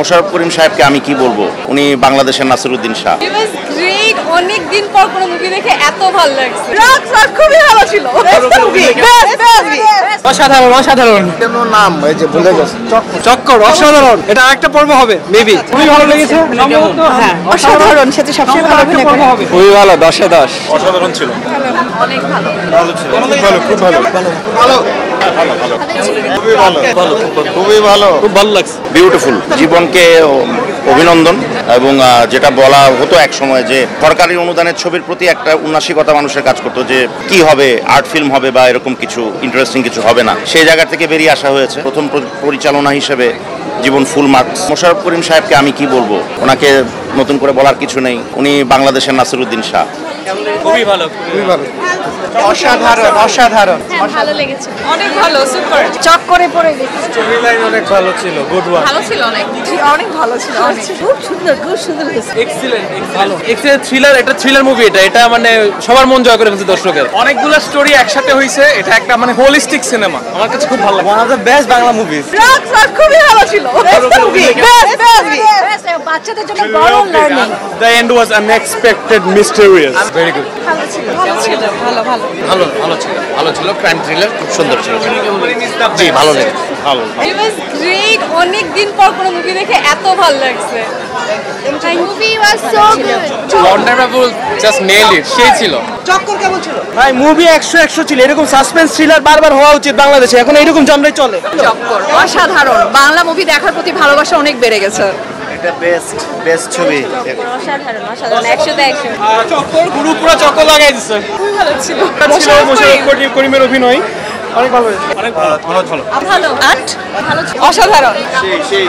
মোশাররফ করিম সাহেবকে আমি কি বলবো, উনি বাংলাদেশের নাসিরউদ্দিন শাহ। অনেক দিন পর কোনো মুভি দেখে এত ভালো লাগছে। রাত খুবই ভালো ছিল। অসাধারণ অসাধারণ। কেন নাম এই যে ভুলে গেছে, চক্কর অসাধারণ। এটা আরেকটা পর্ব হবে মেবি। খুবই ভালো লেগেছে। হ্যাঁ অসাধারণ, সেটা সবচেয়ে ভালো অভিনয় করে। খুবই ভালো, 10-এ 10। অসাধারণ ছিল, অনেক ভালো। ভালো ছিল, খুব ভালো, খুব ভালো, ভালো, খুবই ভালো, খুবই ভালো, খুব ভালো লাগছে। বিউটিফুল। জীবনকে অভিনন্দন। এবং যেটা বলা হতো এক সময় যে সরকারি অনুদানের ছবির প্রতি একটা উন্নাসিকতা মানুষের কাজ করতো, যে কি হবে, আর্ট ফিল্ম হবে বা এরকম কিছু ইন্টারেস্টিং কিছু হবে না, সেই জায়গা থেকে বেরিয়ে আসা হয়েছে। প্রথম পরিচালনা হিসেবে জীবন ফুল মার্কস। মোশাররফ করিম সাহেবকে আমি কি বলবো, ওনাকে নতুন করে বলার কিছু নেই, উনি বাংলাদেশের নাসিরউদ্দিন শাহ। খুবই ভালো, খুবই ভালো, অসাধারণ, অসাধারণ, ভালো লেগেছে, অনেক ভালো, সুপার। চক্করে পড়ে গেছে। স্টোরি লাইন অনেক ভালো ছিল, গুড ওয়ান, ভালো ছিল, অনেক অনেক ভালো ছিল, খুব সুন্দর, খুব সুন্দর হয়েছে। এক্সিলেন্ট, ভালো। এক্সিলেন্ট থ্রিলার, এটা থ্রিলার মুভি। এটা মানে সবার মন জয় করে ফেলছে দর্শকের। অনেকগুলো স্টোরি একসাথে হইছে। এটা একটা মানে হোলিস্টিক সিনেমা। আমার কাছে খুব ভালো লাগে। One of the best Bangla movies. রাত খুবই ভালো ছিল। বাচ্চাদের জন্য বড় learning. The end was unexpected, mysterious. Very good. ভালো ছিল, ভালো ছিল, ভালো ভালো ভালো ভালো ছিল, ভালো ছিল। ক্রাইম থ্রিলার খুব সুন্দর ছিল। জি, ভালো লেগেছে, ভালো। It was great. অনেক দিন পর কোনো মুভি দেখে এত ভালো লাগছে। The movie was so good. Wonderful, just nailed it. সেই ছিল। চক্কর কেমন ছিল? ভাই মুভি 100 ছিল। এরকম সাসপেন্স থ্রিলার বারবার হওয়া উচিত বাংলাদেশে। এখন এরকম জনরাই চলে। চক্কর অসাধারণ। বাংলা মুভি দেখার প্রতি ভালোবাসা অনেক বেড়ে গেছে। এটা বেস্ট ছবি। অসাধারণ, অসাধারণ, 100তে 100। চক্কর গুরু পুরো চক্কর লাগাই দিছে। খুবই ভালো ছিল। মোশাররফ করিমের অভিনয় অনেক ভালো হয়েছে। অনেক ভালো, ভালো। ভালো, ভালো ছিল। অসাধারণ। সেই